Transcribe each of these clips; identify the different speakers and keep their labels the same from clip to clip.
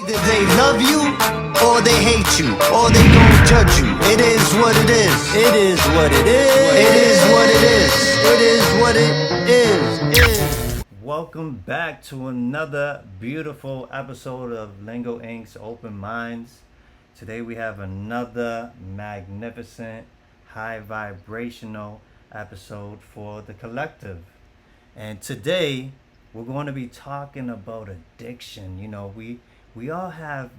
Speaker 1: Either they love you, or they hate you, or they gon' judge you. It is what it is. It is what it is. It is what it is. It is what it is.
Speaker 2: Welcome back to another beautiful episode of Lingo Ink's Open Minds. Today we have another magnificent, high vibrational episode for the collective. And today we're going to be talking about addiction. We all have,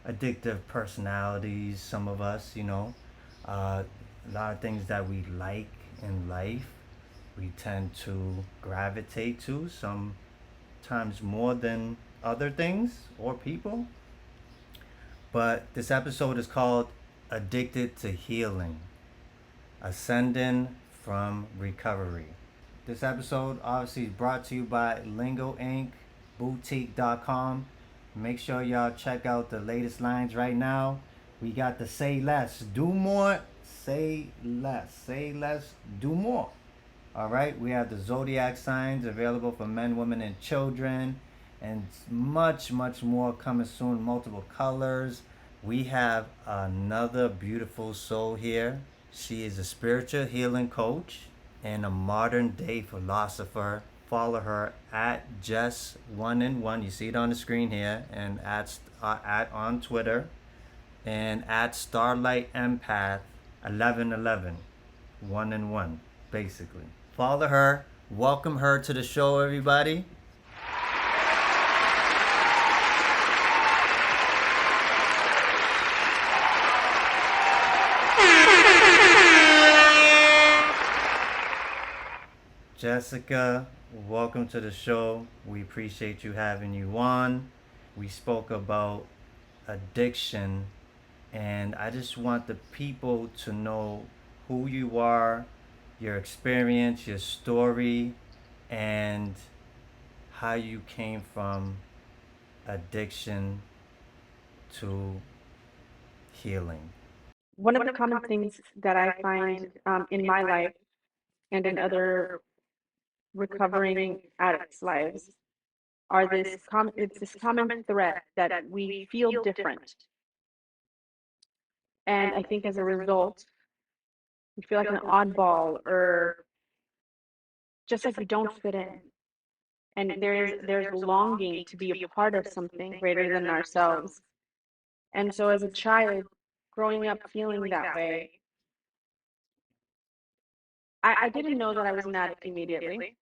Speaker 2: addictive personalities, some of us, a lot of things that we like in life we tend to gravitate to, sometimes more than other things or people. But this episode is called Addicted to Healing, Ascending from Recovery. This episode obviously is brought to you by Lingo Ink, boutique.com. Make sure y'all check out the latest lines right now. We got the Say Less, Do More, Say Less. Say Less, Do More. All right, we have the Zodiac signs available for men, women, and children, and much, much more coming soon. Multiple colors. We have another beautiful soul here. She is a spiritual healing coach and a modern day philosopher. Follow her at Jess1in1. You see it on the screen here, and at on Twitter, and at Starlight Empath 1111, 1-in-1, basically. Follow her. Welcome her to the show, everybody. Jessica, welcome to the show. We appreciate you having you on. We spoke about addiction, and I just want the people to know who you are, your experience, your story, and how you came from addiction to healing.
Speaker 3: One of the common things that I find in my life and in other recovering addicts' lives are it's this common thread that we feel different. And I think as a result, we feel like an oddball or just like we don't fit in. And there's longing to be a part of something greater than ourselves. And so as a child, growing up feeling that way, I didn't know that I was an addict immediately.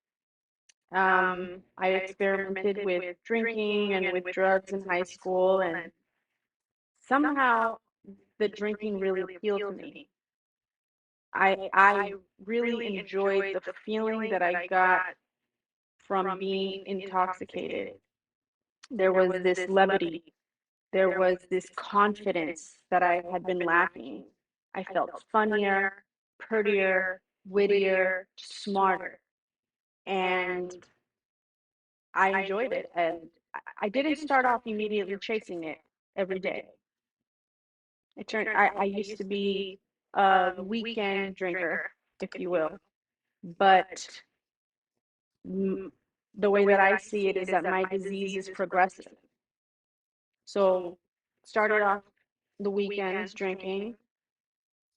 Speaker 3: I experimented with drinking and with drugs in high school, and somehow the drinking really appealed to me. I really enjoyed the feeling that I got from being intoxicated. There was this levity, there was this confidence that I had been lacking. I felt funnier, prettier, wittier, smarter. And I enjoyed it. And I didn't start off immediately chasing it every day. I used to be a weekend drinker, if you will. But the way that I see it is that my disease is progressive. So started off the weekends drinking,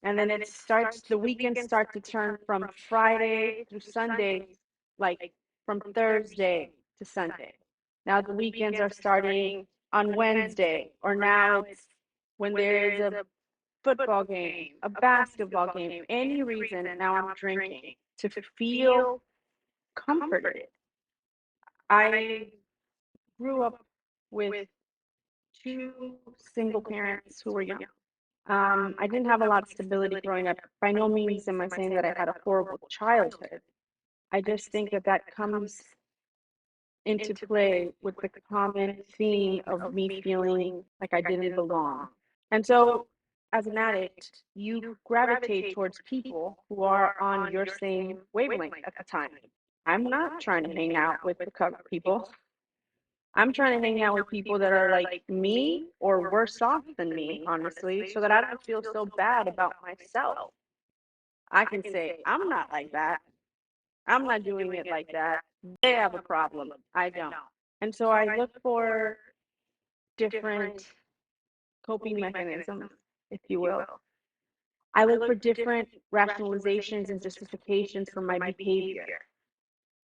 Speaker 3: and then the weekends start to turn from Friday through Sunday, like from Thursday to Sunday. Now the weekends are starting on Wednesday, or now it's when there is a football game, a basketball game, any reason, now I'm drinking to feel comforted. I grew up with two single parents who were young. I didn't have a lot of stability growing up. By no means am I saying that I had a horrible childhood. I just think that that comes into play with the common theme of me feeling like I didn't belong. And so, as an addict, you gravitate towards people who are on your same wavelength at the time. I'm not trying to hang out with the cover people. I'm trying to hang out with people that are like me or worse off than me, honestly, so that I don't feel so bad about myself. I can say, I'm not like that. I'm not doing it like that. They have a problem. I don't. And so I look for different coping mechanisms, if you will. I look for different rationalizations and justifications for my behavior.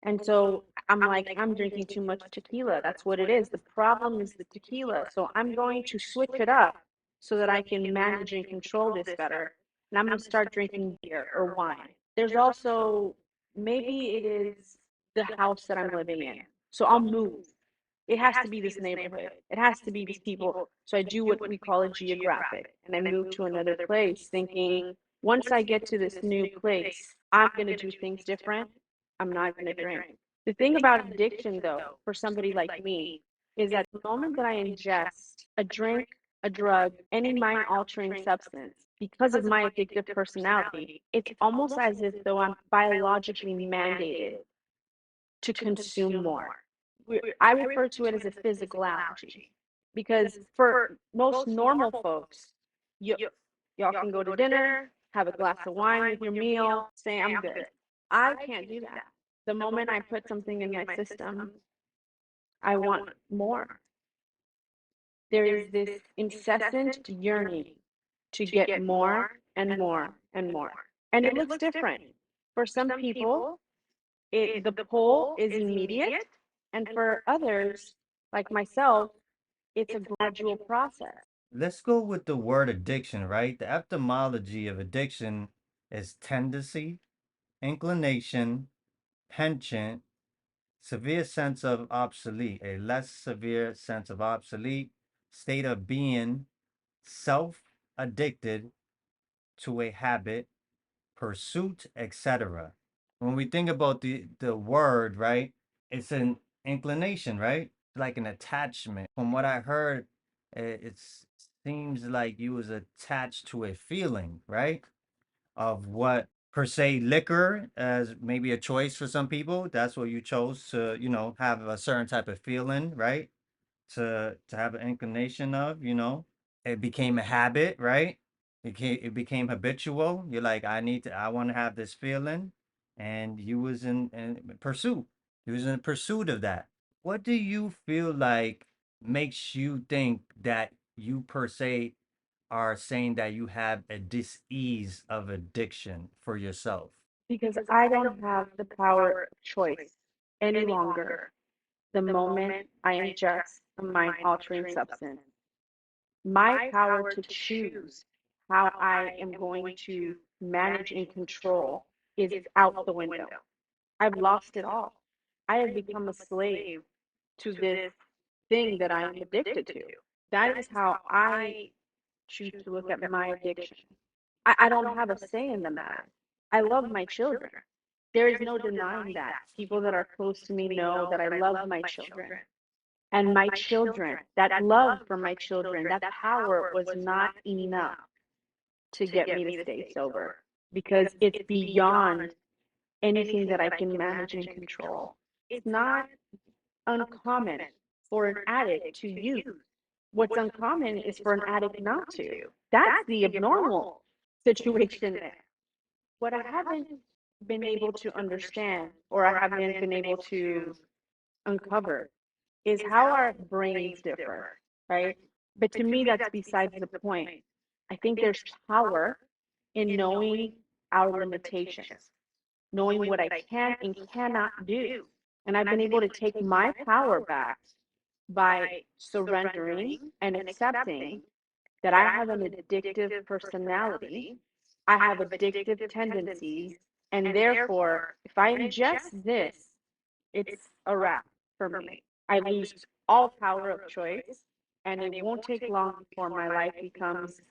Speaker 3: And so I'm like, I'm drinking too much tequila. That's what it is. The problem is the tequila. So I'm going to switch it up so that I can manage and control this better. And I'm going to start drinking beer or wine. There's also, maybe it is the house that I'm living in. So I'll move. It has to be this neighborhood. It has to be these people. So I do what we call a geographic. And I move to another place thinking, once I get to this new place, I'm going to do things different. I'm not going to drink. The thing about addiction, though, for somebody like me, is that the moment that I ingest a drink, a drug, any mind altering substance, because of my addictive personality, it's almost as if though I'm biologically mandated to consume more. I refer to it as a physical allergy because for most normal folks, you, y'all can go to dinner, have a glass of wine with your meal, say, I'm good. I can't do that. The moment I put something in my system, I want more. There is this incessant yearning to get more and more and more. And it looks different. For some people, the pull is immediate, and for others, like myself, it's a gradual process.
Speaker 2: Let's go with the word addiction, right? The etymology of addiction is tendency, inclination, penchant, severe sense of obsolete, a less severe sense of obsolete, state of being self addicted to a habit, pursuit, etc. When we think about the word, right, it's an inclination, right? Like an attachment. From what I heard, it seems like you was attached to a feeling, right? Of what per se liquor as maybe a choice for some people. That's what you chose to, have a certain type of feeling, right? To have an inclination of, it became a habit, right? It became habitual. You're like, I want to have this feeling, and you was in pursuit. You was in pursuit of that. What do you feel like makes you think that you per se are saying that you have a dis-ease of addiction for yourself?
Speaker 3: Because I don't have the power of choice any longer the moment I ingest a mind altering substance. My power to choose how I am going to manage and control is out the window. I've lost it all. I have become a slave to this thing that I am addicted to. That is how I choose to look at my addiction. I don't have a say in the matter. I love my children. There is no denying that. People that are close to me know that I love my children. And my children, that love for my children, that power was not enough to get me to stay sober because it's beyond anything that I can manage and control. It's not uncommon for an addict to use. What's uncommon is for an addict not to. That's the abnormal situation there. What I haven't been able to understand, or I haven't been able to uncover, is how our brains differ, right? But to me, that's besides the point. I think there's power in knowing our limitations, knowing what I can and cannot do. And I've been able to take my power back by surrendering and accepting that I have an addictive personality, I have addictive tendencies, and therefore, if I ingest this, it's a wrap for me. I lose all power of choice, and it won't take long before my life becomes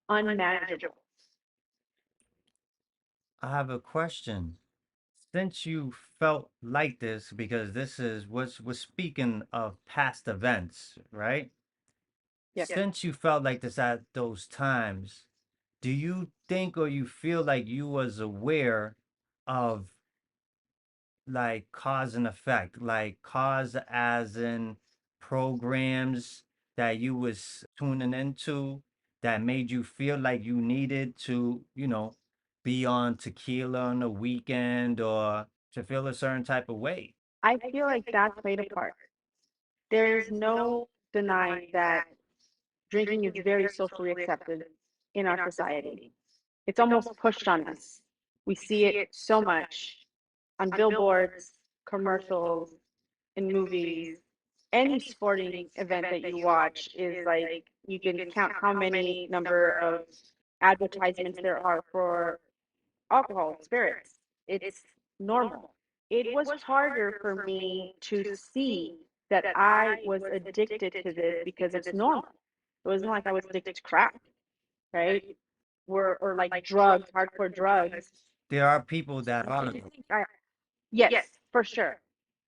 Speaker 3: unmanageable.
Speaker 2: I have a question. Since you felt like this, because this is what's we're speaking of past events, right?
Speaker 3: Yes.
Speaker 2: Since you felt like this at those times, do you think or you feel like you was aware of like cause and effect, like cause as in programs that you was tuning into that made you feel like you needed to, be on tequila on the weekend or to feel a certain type of way?
Speaker 3: I feel like that played a part. There is no deny that drinking is very socially accepted in our society. It's almost pushed on us. We see it so much on billboards, commercials, in movies. Any sporting event that you watch is like you can count how many number of advertisements there are for alcohol, spirits. It's normal. It was harder for me to see that I was addicted to this because it's normal. It wasn't like I was addicted to crack, right? Or like drugs, hardcore drugs.
Speaker 2: There are people that are.
Speaker 3: Yes, for sure.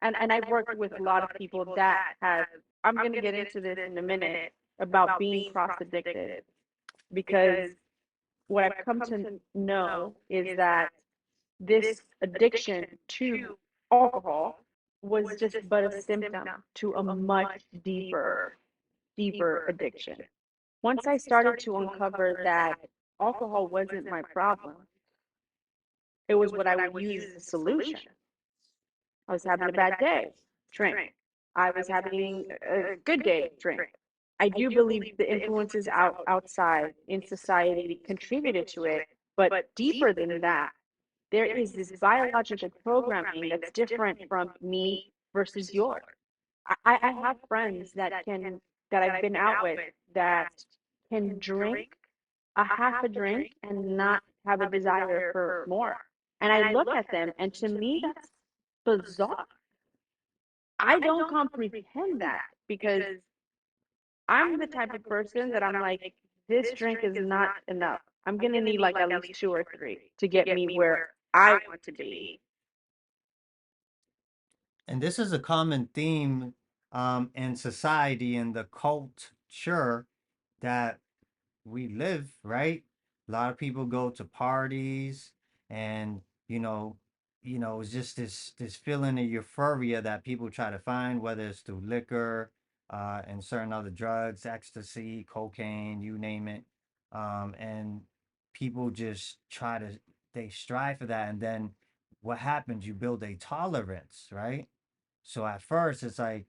Speaker 3: And I've worked with a lot of people that have, I'm going to get into this in a minute about being cross addicted because what I've come to know is that this addiction to alcohol was just but a symptom to a much deeper addiction. Once I started to uncover that alcohol wasn't my problem, it was what I would use as a solution. I was having a bad day, drink. I was having a good day, drink. I do believe the influences outside in society contributed to it, but deeper than that, there is this biological programming that's different from me versus yours. I have friends that I've been out with that can drink a half a drink and not have a desire for more. And I look at them, and to me, that's bizarre. I don't comprehend that because I'm the type of person that I'm like, this drink is not enough. I'm gonna need like at least two or three to get me where I want to be.
Speaker 2: And this is a common theme in society and the culture that we live, right? A lot of people go to parties and it's just this feeling of euphoria that people try to find, whether it's through liquor, and certain other drugs, ecstasy, cocaine, you name it. And people just they strive for that. And then what happens? You build a tolerance, right? So at first it's like,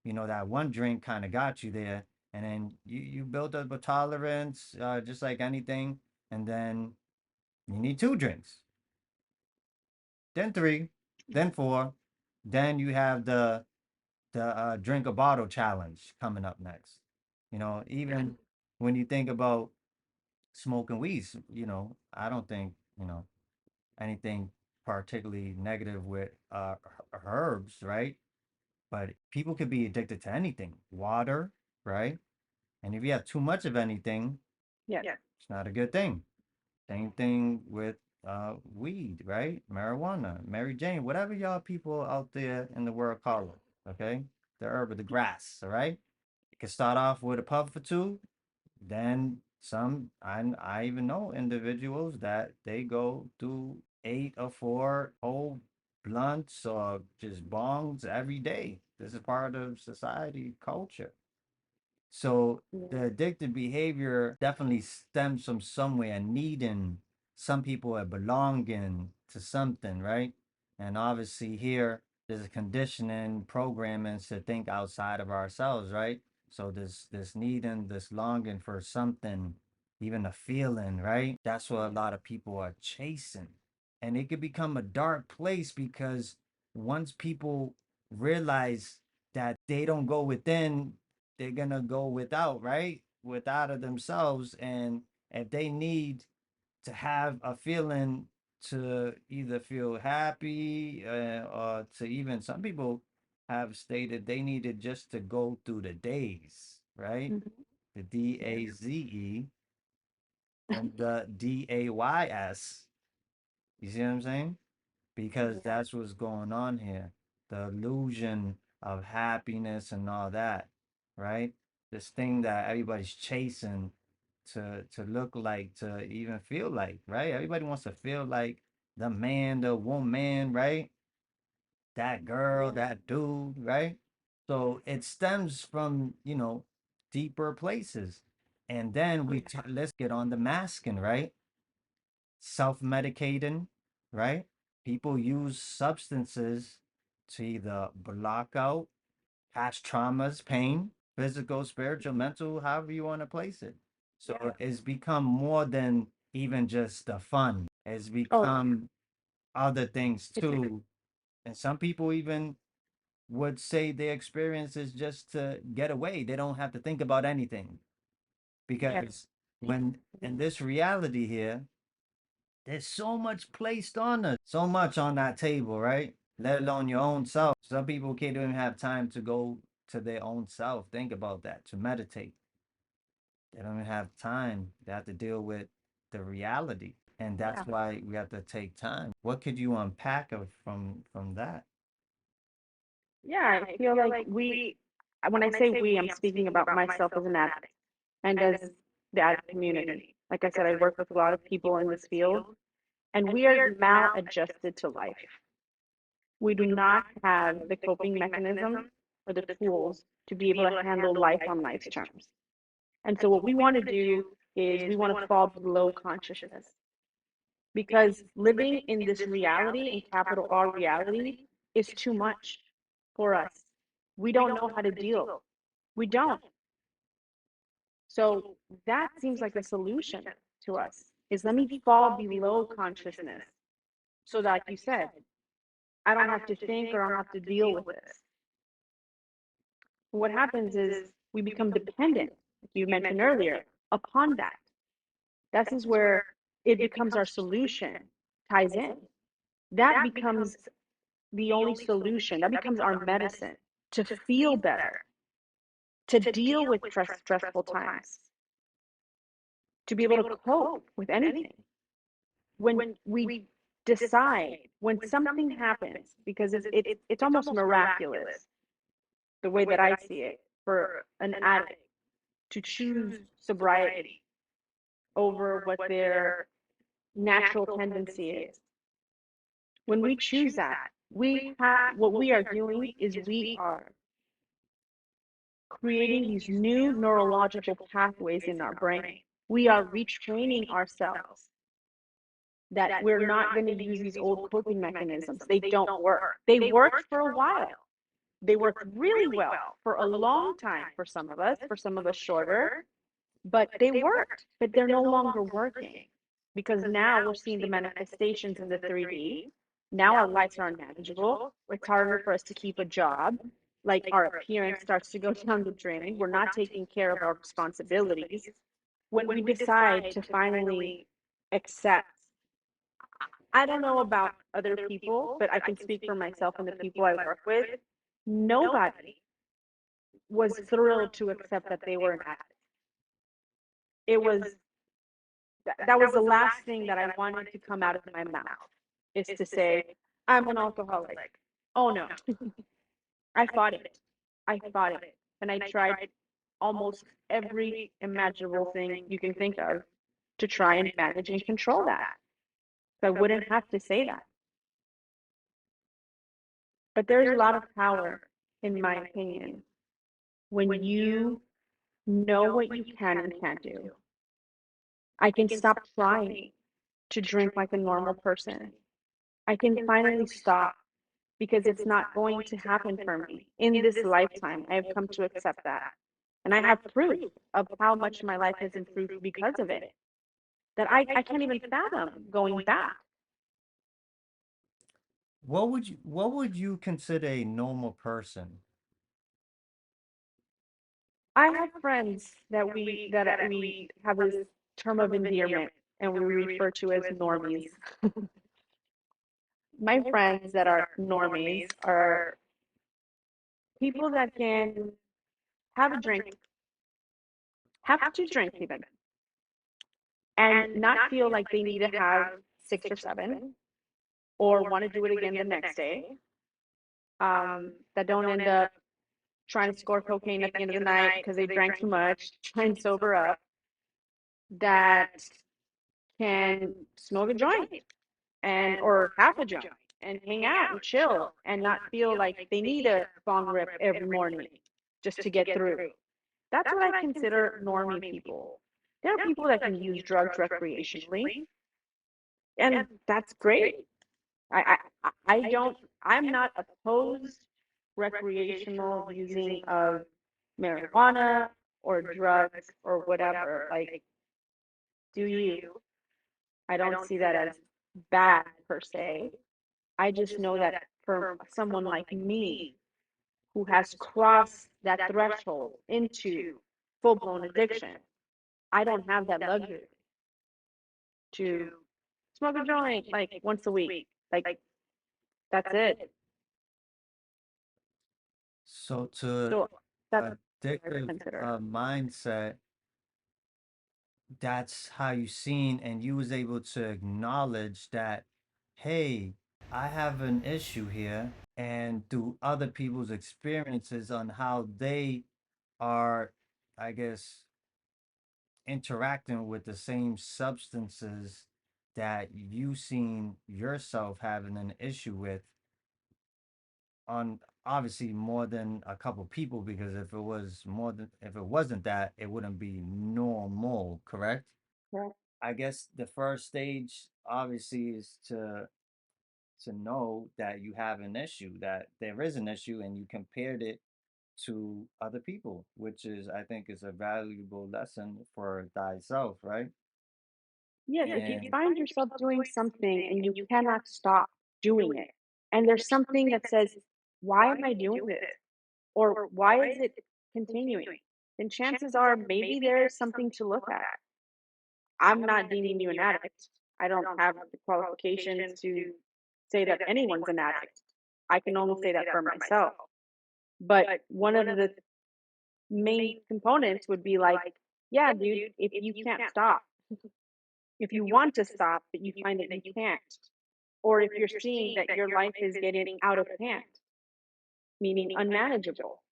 Speaker 2: that one drink kind of got you there, and then you build up a tolerance, just like anything, and then you need two drinks, then three, then four, then you have the drink a bottle challenge coming up next. Even when you think about smoking weeds, I don't think anything particularly negative with herbs, right? But people could be addicted to anything, water, right? And if you have too much of anything,
Speaker 3: Yes.
Speaker 2: it's not a good thing. Same thing with weed, right? Marijuana, Mary Jane, whatever y'all people out there in the world call it, okay? The herb or the grass, all right? You can start off with a puff or two, then some. I even know individuals that they go through 8 or 4 whole blunts or just bongs every day. This is part of society culture. So the
Speaker 3: Yeah.
Speaker 2: addictive behavior definitely stems from somewhere, needing some people a belonging to something, right? And obviously here there's a conditioning, programming to think outside of ourselves, right? So this needing, this longing for something, even a feeling, right? That's what a lot of people are chasing. And it could become a dark place because once people realize that they don't go within, they're gonna go without, right? Without of themselves. And if they need to have a feeling to either feel happy, or to, even some people have stated they needed just to go through the days, right?
Speaker 3: Mhm.
Speaker 2: The
Speaker 3: Yeah.
Speaker 2: DAZE and the DAYS. You see what I'm saying? Because
Speaker 3: Yeah.
Speaker 2: that's what's going on here. The illusion of happiness and all that, right? This thing that everybody's chasing to look like, to even feel like, right? Everybody wants to feel like the man, the woman, right? That girl, that dude, right? So it stems from, deeper places. And then let's get on the masking, right? Self-medicating, right? People use substances to either block out past traumas, pain, physical, spiritual, mental, however you want to place it. So
Speaker 3: Yeah.
Speaker 2: it's become more than even just the fun. It's
Speaker 3: Oh,
Speaker 2: become other things
Speaker 3: it's
Speaker 2: too. And some people even would say their experience is just to get away. They don't have to think about anything.
Speaker 3: yeah.
Speaker 2: Because when in this reality here, there's so much placed on us, so much on that table, right? Let alone your own self. Some people can't even have time to go to their own self. Think about that, to meditate. They don't even have time. They have to deal with the reality. And
Speaker 3: Yeah.
Speaker 2: that's why we have to take time. What could you unpack of from that?
Speaker 3: Yeah, I feel like when I say we, I'm speaking about myself as an addict and as the addict community. Like I said, I work with a lot of people in this field, and we are maladjusted to life. We do not have the coping mechanism or the tools to be able to handle life on life's terms. And so, what we want to do is we want to fall below consciousness because living in this reality, in capital R reality, is too much for us. We don't know how to deal. We don't. So that seems like the solution to us is let me fall below consciousness so that, like you said, I don't have to think or I don't have to deal with this. What happens is we become dependent, like you mentioned earlier, upon that. This is where it becomes our solution, ties in. That becomes the only solution. That becomes our medicine to feel better, to deal with stressful times, to be able to cope with anything. When we decide, when something happens, because it's almost miraculous, the way that I see it, for an addict to choose sobriety over what their natural tendency is. When we choose that, we have what we are doing is we are creating these new neurological pathways in our brain. We are retraining ourselves that we're not going to use these old coping mechanisms. They don't work. They worked for a while. They worked really well for a long time for some of us shorter, but they worked, but they're no longer working because now we're seeing the manifestations in the 3D. Now our lives are unmanageable. It's harder for us to keep a job. Like our appearance starts to go down the drain. We're not taking care of our responsibilities. When we decide to finally accept, I don't know about other people, but I can speak for myself and the people I work with. Nobody was thrilled to accept that they were an addict. It was that was the last thing that I wanted to come out of my mouth is to say, I'm an alcoholic. Oh no. I fought it. I fought it. And I tried almost every imaginable thing you can think of to try and manage and control that. So I wouldn't have to say that. But there's a lot of power, in my opinion, when you know what you can and can't do. I can stop trying to drink like a normal person. I can finally stop because it's not going to happen for me in this lifetime. I have come to accept that. And I have proof of how much my life has improved because of it that I can't even fathom going back.
Speaker 2: What would you consider a normal person?
Speaker 3: I have friends that we have this term of endearment and we refer to as normies. My friends that are normies are people that can have a drink, have to drink even, and not feel like they need to have six or seven or want to do it again the next day. That don't end up trying to score cocaine at the end of the night because they drank too much, try and sober up, that can smoke a joint and or half a joint and hang out and chill and not feel like they need a bong rip every morning just to get through. That's what I consider normie people. There are people that can use drugs recreationally, and that's great. I don't, I'm not opposed recreational using of marijuana or drugs or whatever. Like, do you? I don't see that as bad per se. I just know that for someone like me who has crossed that threshold into full blown addiction, I don't have that luxury to smoke a joint like once a week. Like, that's it.
Speaker 2: So to
Speaker 3: So that's what I
Speaker 2: addictive
Speaker 3: consider.
Speaker 2: mindset, that's how you seen and you was able to acknowledge that, hey, I have an issue here, and through other people's experiences on how they are, I guess, interacting with the same substances that you seen yourself having an issue with, on obviously more than a couple people, because if it wasn't that, it wouldn't be normal, correct?
Speaker 3: Correct.
Speaker 2: I guess the first stage obviously is to know that you have an issue, that there is an issue, and you compared it to other people, which is, I think, is a valuable lesson for thyself, right?
Speaker 3: Yes, if you
Speaker 2: And
Speaker 3: find yourself doing something and you cannot stop doing it, and there's something that says, why am I doing this? Or why is it continuing? Then chances are maybe there's something to look at. I'm not deeming you an addict. I don't have the qualifications to say that anyone's an addict. I can only say that for myself. But one of the main components would be like, yeah, dude, if you can't stop, if you want to stop, but you find that you can't, or if you're seeing that your life is getting out of hand, meaning unmanageable,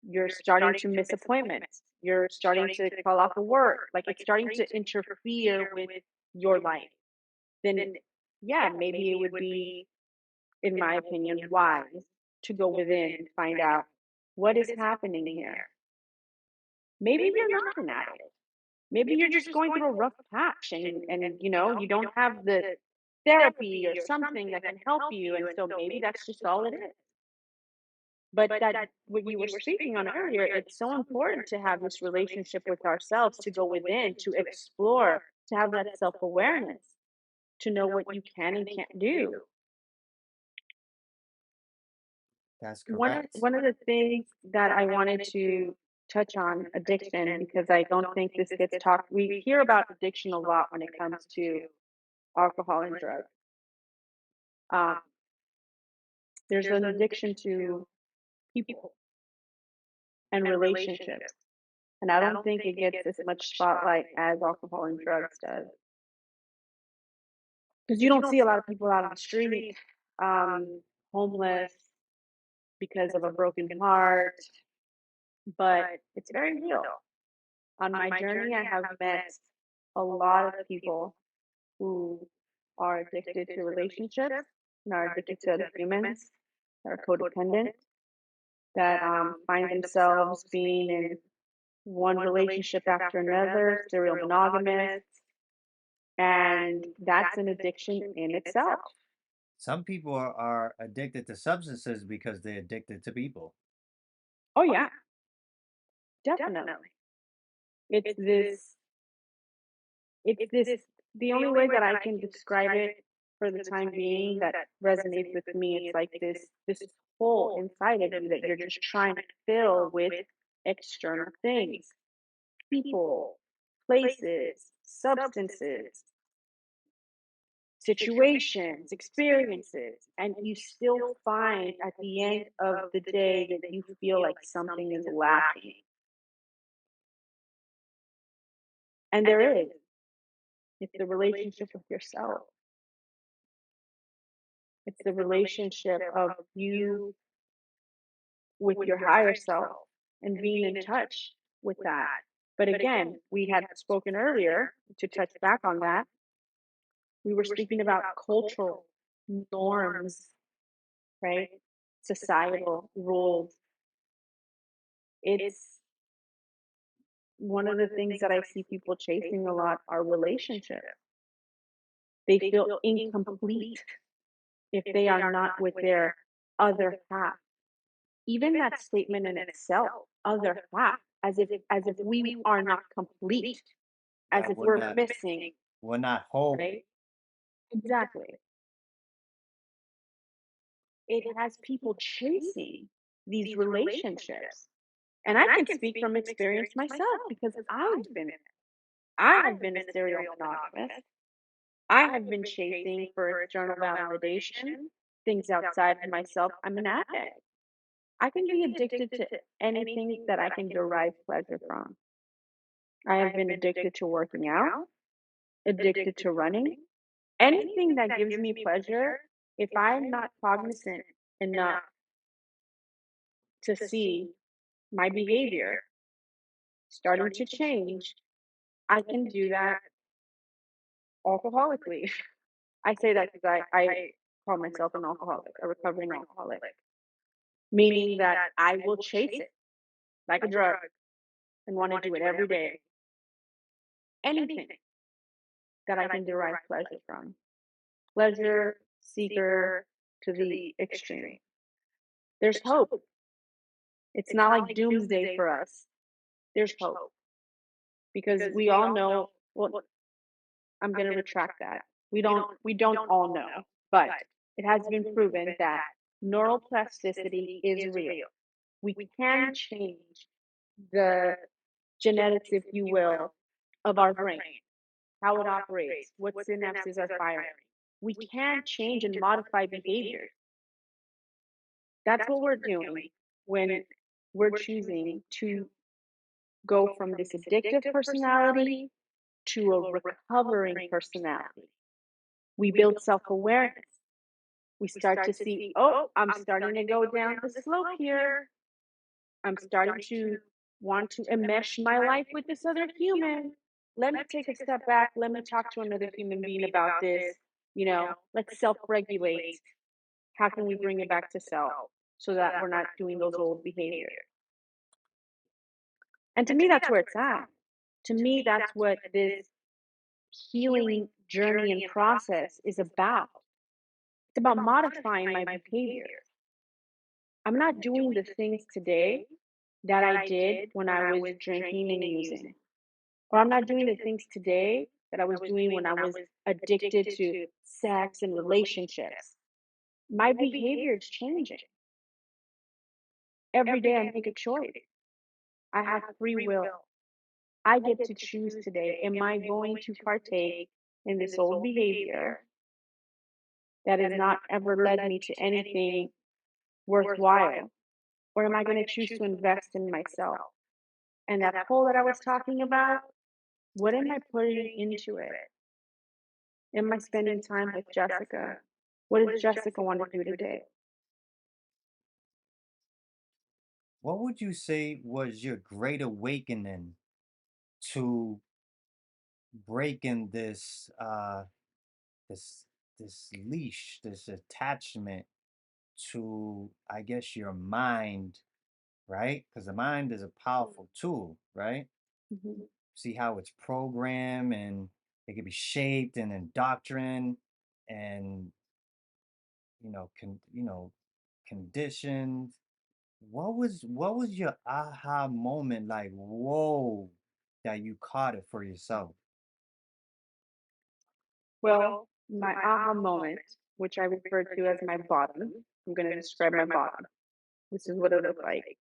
Speaker 3: you're starting to miss appointments, you're starting to call off of work, like it's starting to interfere with your life, then yeah, maybe it would be, in my opinion, wise to go within and find out what is happening here. Maybe you're not an addict. Maybe you're just going through a rough patch and you don't have the therapy or something that can help you. And so maybe that's just all it is. But that what you were speaking on earlier, it's so important to have this relationship with ourselves, to go within, to explore, to have that self-awareness, to know what you can and can't do.
Speaker 2: that's
Speaker 3: One of
Speaker 2: correct.
Speaker 3: one of the things that I wanted to touch on addiction, because I don't think this gets talked. We hear about addiction a lot when it comes to alcohol and drugs. Um, there's an addiction to people and relationships, and I don't think it gets as much spotlight as alcohol and drugs does, because you don't see a lot of people out on the street, homeless because of a broken heart, but it's very real. On my journey, I have met a lot of people who are addicted to relationships and are addicted to other humans, that are codependent, that find themselves being in one relationship after another, serial monogamous, and that's an addiction in itself.
Speaker 2: Some people are addicted to substances because they're addicted to people.
Speaker 3: Oh, yeah, definitely. It's this, it's this, the only way that I can describe it for the time being that resonates with me, it's like this hole inside of you that you're just trying to fill with external things, people, places, substances, situations, experiences, and you still find at the end of the day that you feel like something is lacking. And there is. It's the relationship with yourself. It's the relationship of you with your higher self and being in touch with that. But again, we had spoken earlier, to touch back on that, we were speaking about cultural norms, right? Societal rules. It's one of the things that I see people chasing a lot are relationships. They feel incomplete if they are not with their other half. Even that statement in itself other half, as if we are not complete, as
Speaker 2: That
Speaker 3: if we're missing,
Speaker 2: we're not whole.
Speaker 3: right? Exactly. It has people chasing these relationships. And I can speak from experience myself because I have been a serial monogamist. I have been chasing for external validation, things outside of myself. I'm an addict. I can be addicted to anything that I can derive pleasure from. I have been addicted to working out, addicted to running, anything that gives me pleasure. If I'm not cognizant enough to see my behavior starting to change, I can do that alcoholically. I say that because I call myself an alcoholic, a recovering alcoholic, meaning that I will chase it like a drug and want to do it every day. Anything that I can derive pleasure from. Pleasure seeker to the extreme. There's hope. It's not like doomsday for us. There's hope because we all know, well, I'm going to retract that. We don't all know, but it has been proven that neuroplasticity is real. We can change the genetics, if you will, of our brain, how it operates, what synapses are firing. We can change and modify behavior. That's what we're doing when we're choosing to go from this addictive personality to a recovering personality. We build self awareness. We start to see, oh, I'm starting to go down the slope here. I'm starting to want to enmesh my life with this other human. Let me take a step back. Let me talk to another human being about this. Let's self regulate. How can we bring it back to self so that we're not doing those old behaviors? And to me, that's where it's at. To me, that's what this healing journey and process is about. It's about modifying my behavior. I'm not doing the things today that I did when I was drinking and using. Or I'm not doing the things today that I was doing when I was addicted to sex and relationships. My behavior is changing. Every day I make a choice. I have free will. I get to choose today. Am I going to partake in this old behavior that has not ever led me to anything worthwhile? Or am I going to choose to invest in myself? And that poll that I was talking about, what am I putting into it? Am I spending time with Jessica? What does Jessica want to do today?
Speaker 2: What would you say was your great awakening to breaking this this leash, this attachment to, I guess, your mind, right? Because the mind is a powerful tool, right?
Speaker 3: Mhm.
Speaker 2: See how it's programmed and it can be shaped and indoctrined and conditioned. What was your aha moment, like, whoa, that you caught it for yourself?
Speaker 3: Well, my aha moment, which I refer to as my bottom, I'm going to describe my bottom. This is what it looked like.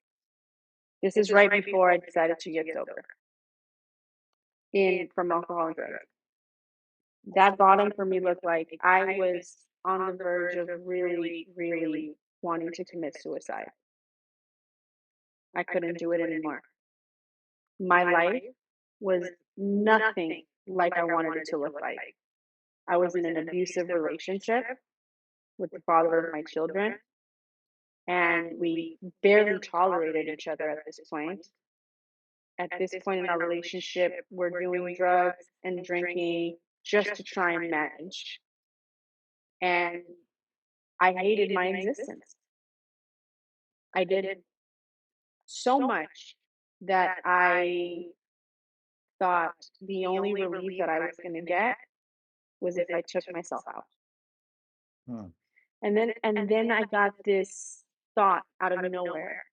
Speaker 3: This is right before I decided to get sober in from alcohol and drugs. That bottom for me looked like I was on the verge of really, really wanting to commit suicide. I couldn't do it anymore. My life was nothing like I wanted it to look like. I was in an abusive relationship with the father of my children, and we barely tolerated each other at this point. At this point in our relationship, we're doing drugs and drinking just to try and manage. And I hated my existence. I did so much that I thought the only relief that I was going to get was if I took myself out.
Speaker 2: Hmm.
Speaker 3: And then I got this thought out of nowhere.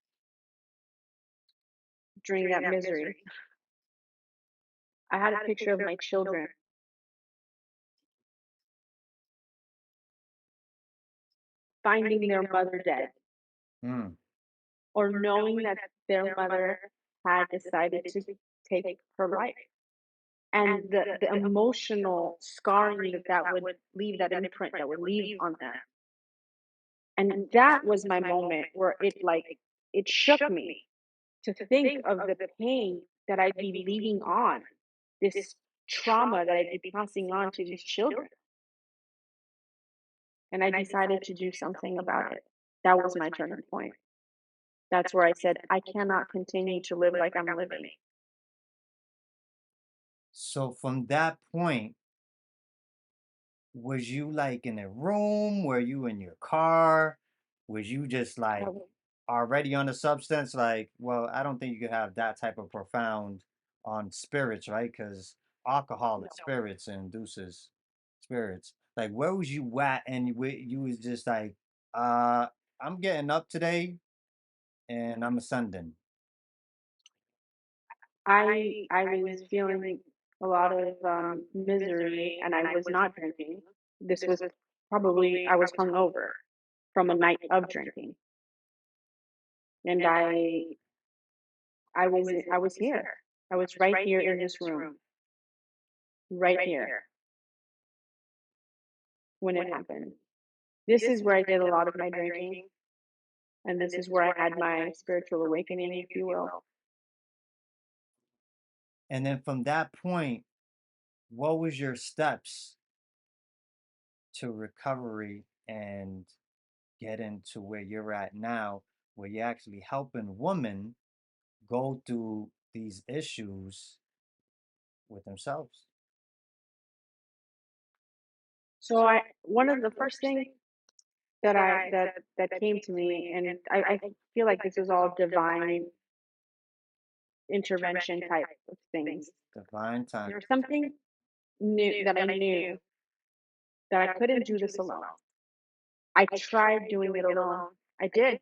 Speaker 3: during that misery. I had a picture of my children finding their mother dead,
Speaker 2: Mm.
Speaker 3: or knowing that their mother had decided to take her life. And the emotional scarring that would leave, that imprint that would leave on them. And that was my moment where it shook me to think of the pain that I'd be leaving on, this trauma that I'd be passing on to these children. And I decided to do something about it. That was my turning point. That's where I said, I cannot continue to live like I'm living.
Speaker 2: So from that point, was you like in a room? Were you in your car? Was you just
Speaker 3: I
Speaker 2: like
Speaker 3: w-
Speaker 2: already on a substance? Like, well, I don't think you could have that type of profound on spirits, right? Because alcohol
Speaker 3: No.
Speaker 2: and spirits induces spirits. Like, where was you at? And you was just like, uh, I'm getting up today and I'm ascending.
Speaker 3: I was feeling a lot of misery, and I was not drinking. This was probably, I was hungover from a night of drinking, and I was here. I was right here in this room, right here when it happened. This is where I did a lot of my drinking, and this is where I had my spiritual awakening, if you will.
Speaker 2: And then from that point, what was your steps to recovery and get into where you're at now, where you're actually helping women go through these issues with themselves?
Speaker 3: So I one of the first things that came to me, and I feel like this was all divine intervention type of things.
Speaker 2: Divine
Speaker 3: There
Speaker 2: time.
Speaker 3: was something new that I knew that I couldn't do this alone. I tried doing it alone. I did.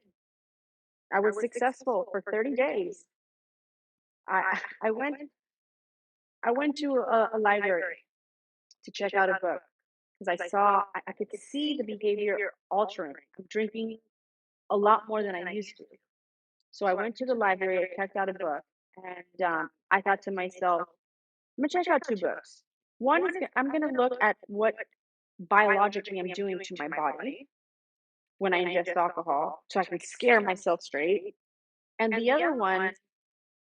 Speaker 3: I was successful for 30 days. I I went I went to a library to check out a book because I could see the behavior altering. I'm drinking a lot more than I used to. So I went to the library, I checked out a book, and I thought to myself, I'm gonna check out two books. One is I'm gonna look at what biologically I'm doing to my body when I ingest alcohol, so I can scare myself straight. And the other one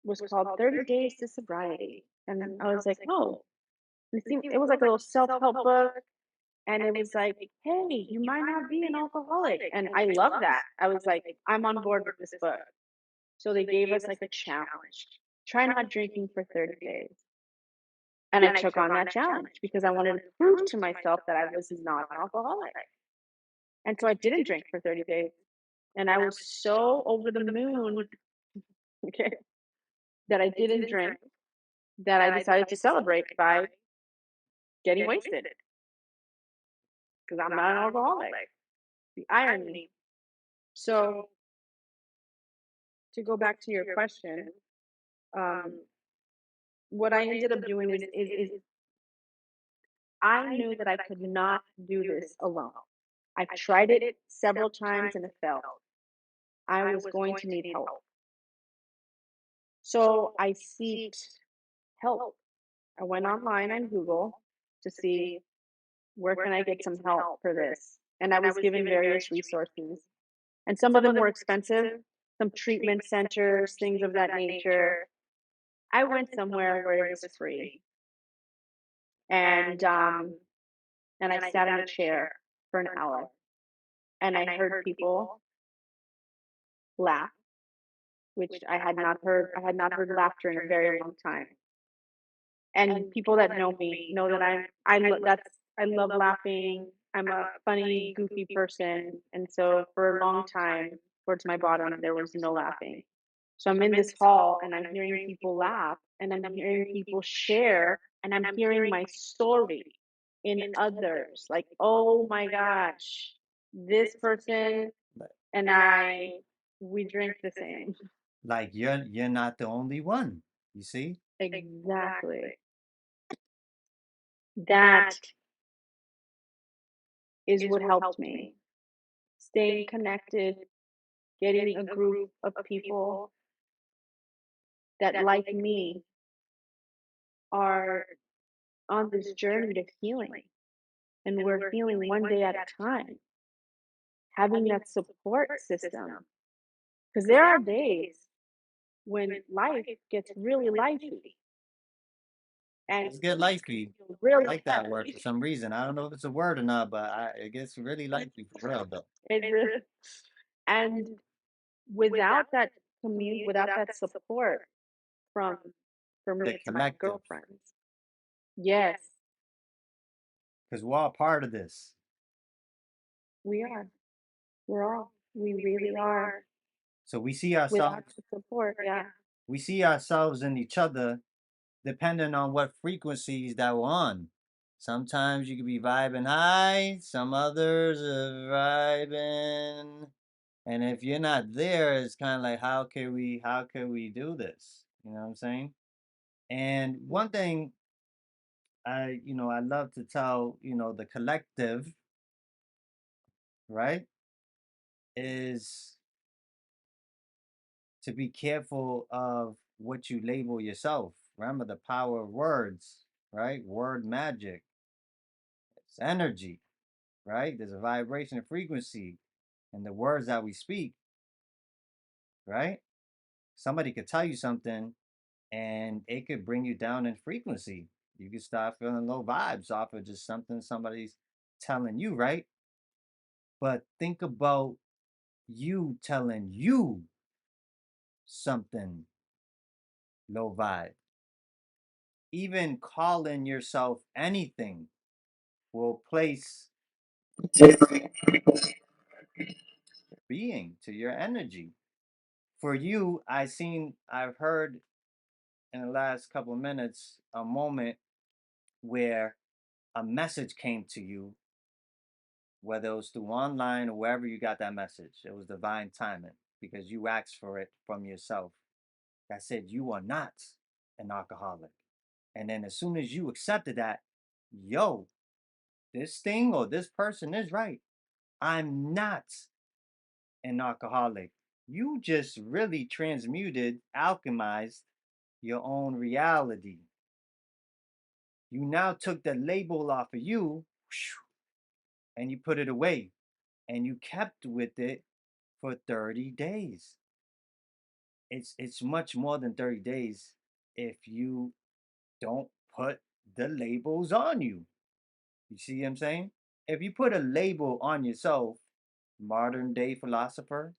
Speaker 3: was called 30 Days to Sobriety. And I was like, oh, it was like a little self-help book. And it was like, hey, you might not be an alcoholic. And I love that. I was like, I'm on board with this book. So they gave us like a challenge. Try not drinking for 30 days. And I took on that challenge because I wanted to prove to myself that I was not an alcoholic. And so I didn't drink for 30 days. And I was so over the moon, okay, that I didn't drink, that I decided to celebrate by getting wasted because I'm not an alcoholic. The irony. So to go back to your question, um, what I ended up doing is I knew that I could not do this alone. I've tried it several times and it failed. I was going to need help. So I sought help. I went online on Google to see where can I get some help for this. And I was given various resources. And some of them were expensive, some treatment centers, things of that nature. I went somewhere where it was free. And I sat in a chair for an hour and I heard people laugh, which I had not heard laughter in a very long time. And people that know me know that I love laughing. I'm a funny, goofy person, and so for a long time, towards my bottom, there was no laughing. So I'm in this hall, and I'm hearing people laugh, and I'm hearing people share, and I'm hearing my story in others. Like, oh my gosh, this person and I, we drink the same.
Speaker 2: Like you're not the only one. You see?
Speaker 3: Exactly. That is what helped me. Staying connected, getting a group of people that, like me, are on this journey to healing. And we're healing one day at a time. Having that support system. Because there are days when life gets really lifey and
Speaker 2: Let's get lightly.
Speaker 3: feel
Speaker 2: I
Speaker 3: really
Speaker 2: like that word for
Speaker 3: heavy.
Speaker 2: some reason. I don't know if it's a word or not, but it gets really lightly for real though.
Speaker 3: It really, and without that without that support from, for me,
Speaker 2: The
Speaker 3: it's my
Speaker 2: collective,
Speaker 3: girlfriends. Yes,
Speaker 2: because we're all part of this.
Speaker 3: we are. We really are.
Speaker 2: So we see
Speaker 3: Without
Speaker 2: ourselves,
Speaker 3: the support, yeah.
Speaker 2: we see ourselves in each other, depending on what frequencies that we're on. Sometimes you could be vibing high, some others are vibing, and if you're not there, it's kind of like how can we do this? You know what I'm saying? And one thing I love to tell, the collective, right, is to be careful of what you label yourself. Remember the power of words, right? Word magic. It's energy, right? There's a vibration and frequency in the words that we speak, right? Somebody could tell you something and it could bring you down in frequency. You could start feeling low vibes off of just something somebody's telling you, right? But think about you telling you something low vibe. Even calling yourself anything will place being to your energy. For you, I've heard in the last couple of minutes a moment where a message came to you, whether it was through online or wherever you got that message. It was divine timing because you asked for it from yourself. That said, you are not an alcoholic. And then as soon as you accepted that, yo, this thing or this person is right. I'm not an alcoholic. You just really transmuted, alchemized your own reality. You now took the label off of you and you put it away and you kept with it for 30 days. It's much more than 30 days if you don't put the labels on you. You see what I'm saying? If you put a label on yourself, modern day philosopher,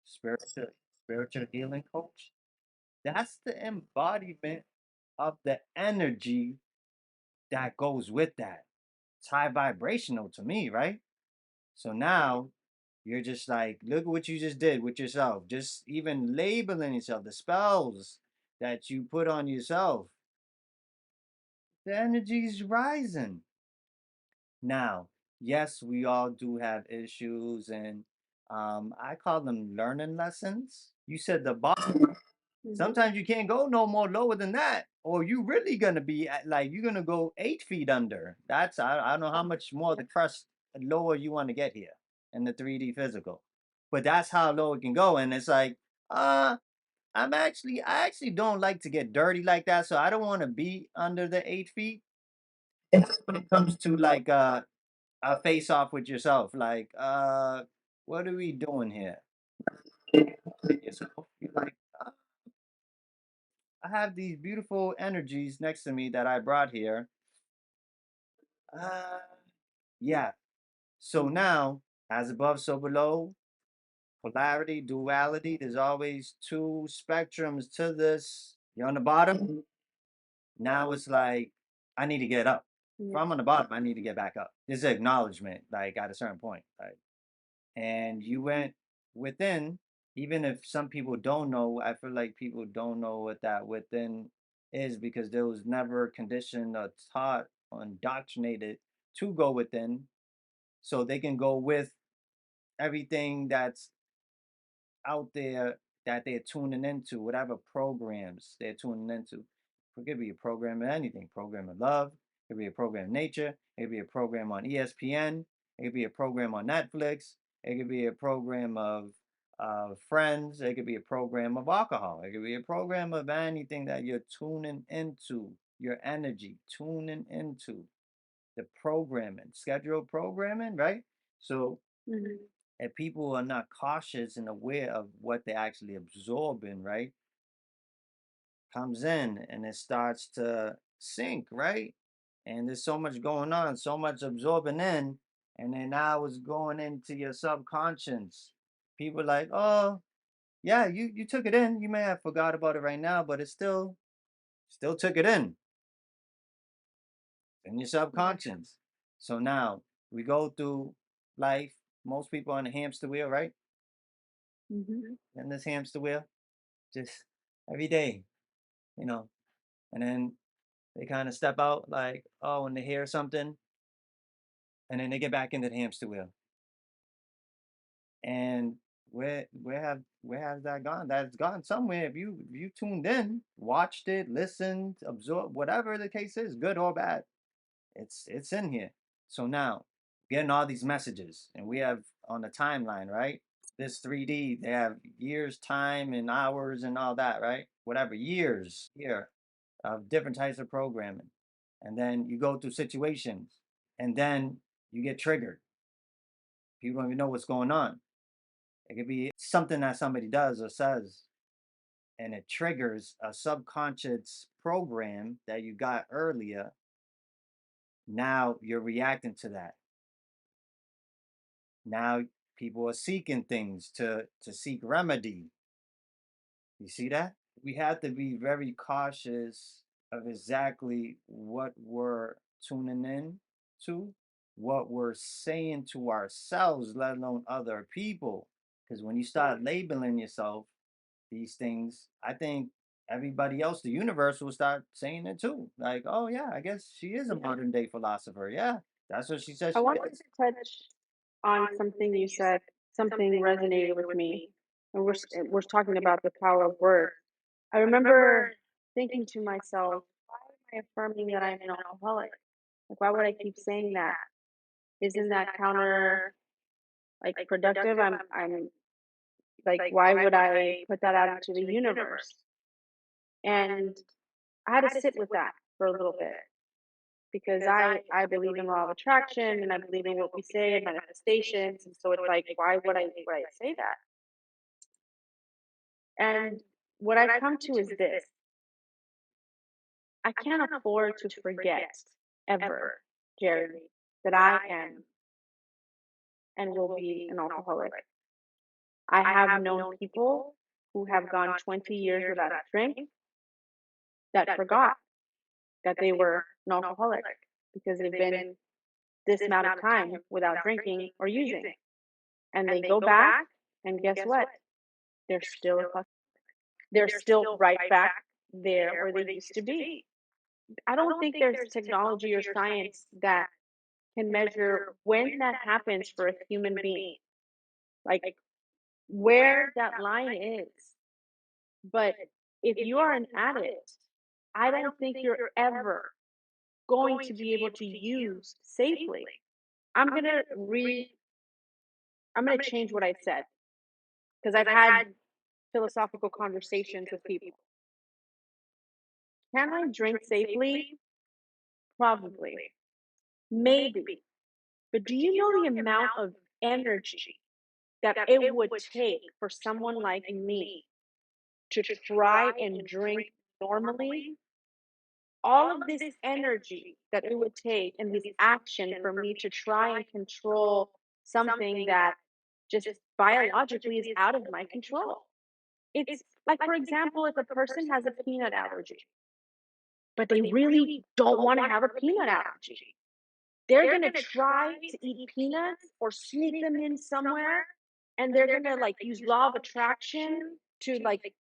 Speaker 2: spiritual spiritual healing coach, that's the embodiment of the energy that goes with that. It's high vibrational to me, right? So now you're just like, look at what you just did with yourself. Just even labeling yourself, the spells that you put on yourself, the energy's rising. Now, yes, we all do have issues, and I call them learning lessons. You said the bottom.
Speaker 3: Mhm.
Speaker 2: Sometimes you can't go no more lower than that, or you really gonna be at, like you're gonna go 8 feet under. I don't know how much more the crust lower you want to get here in the 3D physical, but that's how low it can go. And it's like, uh, I actually don't like to get dirty like that, so I don't want to be under the 8 feet. When it comes to like a face off with yourself, like what are we doing here? Yourself, you're like, I have these beautiful energies next to me that I brought here. Uh, yeah. So now, as above, so below, polarity, duality, there's always two spectrums to this. You're on the bottom. Now it's like, I need to get up. If
Speaker 3: Yeah.
Speaker 2: I'm on the bottom, I need to get back up. There's an acknowledgement, like at a certain point. Right? And you went within, even if some people don't know, I feel like people don't know what that within is because there was never conditioned or taught or indoctrinated to go within so they can go with everything that's out there that they're tuning into, whatever programs they're tuning into. It could be a program of anything, program of love, it could be a program of nature, it could be a program on ESPN, it could be a program on Netflix, it could be a program of friends, it could be a program of alcohol, it could be a program of anything that you're tuning into, your energy, tuning into the programming, scheduled programming, right? So
Speaker 3: Mhm.
Speaker 2: if people are not cautious and aware of what they're actually absorbing, right, comes in and it starts to sink, right? And there's so much going on, so much absorbing in, and then now it's going into your subconscious. People like, oh, yeah, you took it in. You may have forgot about it right now, but it still took it in your
Speaker 3: Yeah.
Speaker 2: subconscious. So now we go through life. Most people on the hamster wheel, right?
Speaker 3: Mhm.
Speaker 2: In this hamster wheel, just every day, you know. And then they kind of step out like, oh, and they hear something, and then they get back into the hamster wheel. And where has that gone? That's gone somewhere. If you tuned in, watched it, listened, absorbed, whatever the case is, good or bad, it's in here. So now, getting all these messages, and we have on the timeline, right? This 3D, they have years, time, and hours, and all that, right? Whatever, years here of different types of programming. And then you go through situations, and then you get triggered. People don't even know what's going on. It could be something that somebody does or says, and it triggers a subconscious program that you got earlier. Now you're reacting to that. Now people are seeking things to seek remedy. You see that? We have to be very cautious of exactly what we're tuning in to, what we're saying to ourselves, let alone other people. Because when you start labeling yourself these things, I think everybody else, the universe, will start saying it too. Like, oh yeah, I guess she is a
Speaker 3: Yeah.
Speaker 2: modern day philosopher. Yeah, that's what she says
Speaker 3: I
Speaker 2: she
Speaker 3: wanted
Speaker 2: is.
Speaker 3: to touch on something you said. Something resonated with me, and we're talking about the power of words. I remember thinking to myself, why am I affirming that I'm an alcoholic? Like, why would I keep saying that? Isn't that counter like productive? I'm like, why would I put that out into the universe? And I had to sit with that for a little bit because I believe in law of attraction and I believe in what we say and manifestations. And so it's like, why would I say that? And what I've come to is this: I can't afford to forget ever, Jeremy, that I am and will be an alcoholic. I have known people who have gone 20 years without a drink that forgot that they were an alcoholic because they've been this amount of time without drinking or using. And they go back, and guess what? They're still a they're still right back there where they used to be. I don't think there's technology or science that can measure when that happens for a human being, like where that line is. But if you are an addict, I don't think you're ever going to be able to use safely. I'm gonna re I'm gonna change what I said because I've had philosophical conversations with people. Can I drink safely? Probably. Maybe. But do you know the amount of energy that it would take for someone like me to try and drink normally? All of this energy that it would take and this action for me to try and control something that just biologically is out of my control. It's like, for example, if a person has a peanut allergy, but they really don't want to have a peanut allergy, they're going to try to eat peanuts or sneak them in somewhere, and they're going to like use law of attraction to like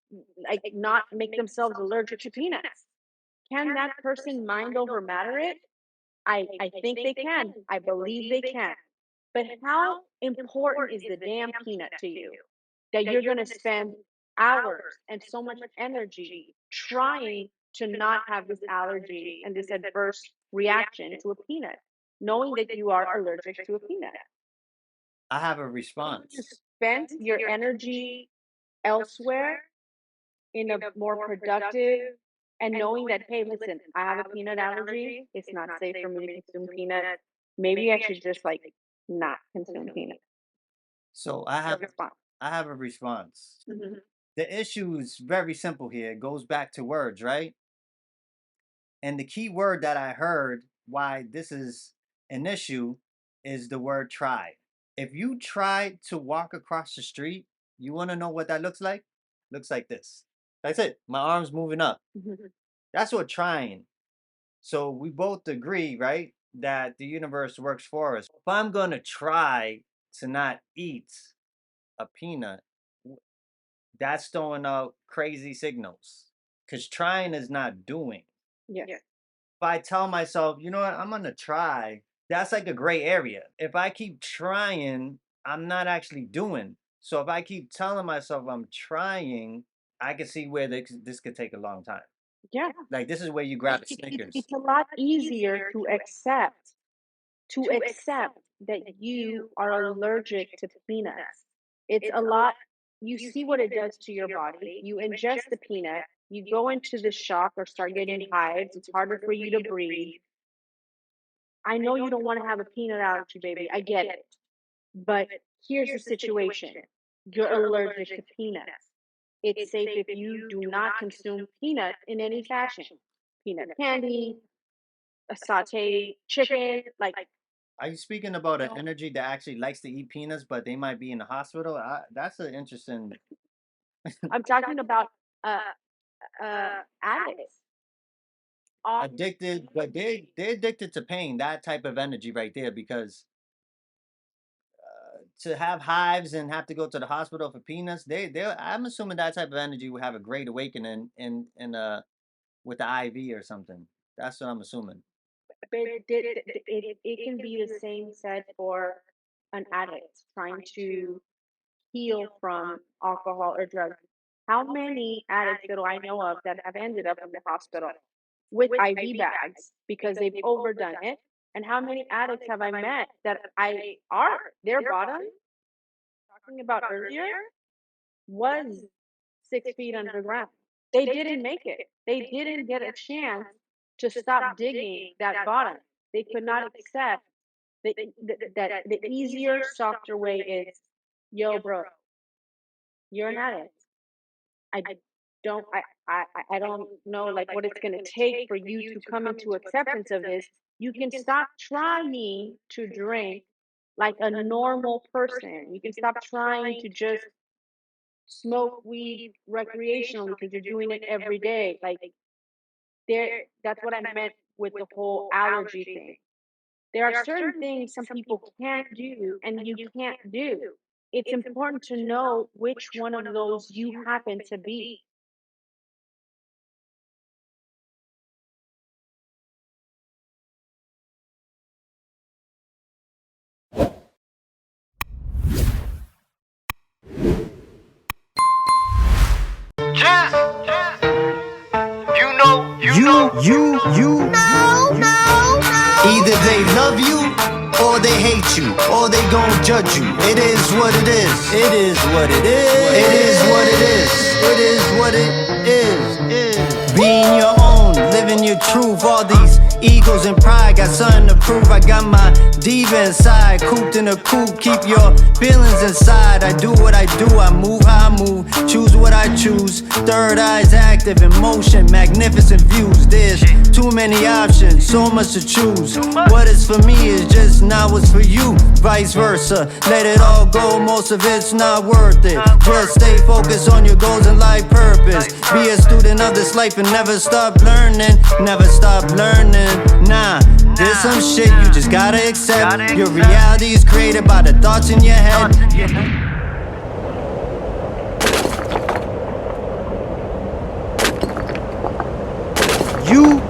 Speaker 3: not make themselves allergic to peanuts. Can that person mind over matter it? I think they can. I believe they can. But how important is the damn peanut to you that you're going to spend hours and so much energy trying to not have this allergy and this adverse reaction to a peanut, knowing that you are allergic to a peanut.
Speaker 2: I have a
Speaker 3: You
Speaker 2: response.
Speaker 3: spend your energy elsewhere in a more productive and knowing that, hey, listen, I have a peanut allergy. It's not safe for me to consume peanut. Maybe I should just like not consume peanut.
Speaker 2: So
Speaker 3: Response.
Speaker 2: I have a response.
Speaker 3: Mhm.
Speaker 2: The issue is very simple here. It goes back to words, right? And the key word that I heard why this is an issue is the word try. If you try to walk across the street, you want to know what that looks like? Looks like this. That's it. My arm's moving up.
Speaker 3: Mhm.
Speaker 2: That's what trying. So we both agree, right, that the universe works for us. If I'm going to try to not eat a peanut, that's throwing out crazy signals because trying is not doing.
Speaker 3: Yes.
Speaker 2: If I tell myself, you know what, I'm going to try, that's like a gray area. If I keep trying, I'm not actually doing. So if I keep telling myself I'm trying, I can see where this could take a long time.
Speaker 3: Yeah.
Speaker 2: Like this is where you grab a Snickers.
Speaker 3: It's a lot easier to accept that you are allergic to peanuts. It's a lot, you see what it does to your body. You ingest the peanut, you go into the shock or start getting hives. It's harder for you to breathe. I know you don't want to have a peanut allergy, baby. I get it. But here's the situation. You're allergic to peanuts. It's safe if you do not consume peanuts in any fashion. Peanut candy, a sauteed chicken, like
Speaker 2: Are you speaking about an energy that actually likes to eat peanuts, but they might be in the hospital? That's an interesting.
Speaker 3: I'm talking about addicts.
Speaker 2: Addicted, but they're addicted to pain. That type of energy right there, because to have hives and have to go to the hospital for peanuts, they I'm assuming that type of energy will have a great awakening in with the IV or something. That's what I'm assuming.
Speaker 3: But it can be the same said for an addict trying to heal from alcohol or drugs. How many addicts do I know of that have ended up in the hospital with IV bags because they've overdone it? And how many addicts have I met that their bottom, talking about earlier, was 6 feet underground? They didn't make it. They didn't get a chance to stop digging that bottom. They could not accept that the easier, softer way is, yo, bro, you're an addict. I don't I don't know like what it's gonna take for you to come into acceptance of this. You can stop trying to drink like a normal person. You can stop trying to just smoke weed recreationally because you're doing it every day. Like that's what I meant with the whole allergy thing. There are certain things some people can't do and you can't do. It's important to know which one of those you happen to be.
Speaker 1: You. Either they love you or they hate you or they gon' judge you. It is what it is. It is what it is. It is what it is. It is what it is. Being your own, living your truth. All these egos and pride got something to prove. I got my diva inside, cooped in a coop. Keep your feelings inside. I do what I do. I move how I move. Choose what I choose. Third eye's active in motion. Magnificent views. There's too many options, so much to choose. What is for me is just not what's for you. Vice versa. Let it all go. Most of it's not worth it. Just stay focused on your goals and life purpose. Be a student of this life and never stop learning. Never stop learning. Nah, there's some shit you just gotta accept. Your reality is created by the thoughts in your head. You.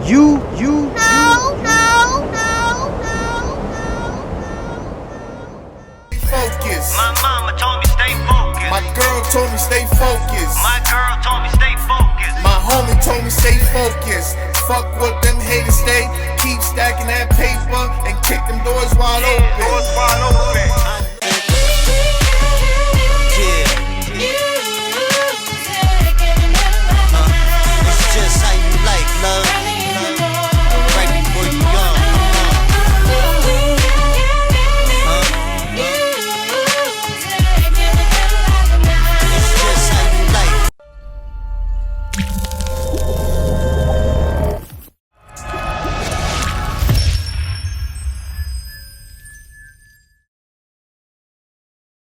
Speaker 4: Focus.
Speaker 5: My mama told me stay focused.
Speaker 4: My girl told me stay focused.
Speaker 5: My
Speaker 2: My girl told me stay focused.
Speaker 4: My homie told me stay focused. Fuck what them haters say. Keep stacking that paper and kick them doors wide open.
Speaker 2: Doors wide open.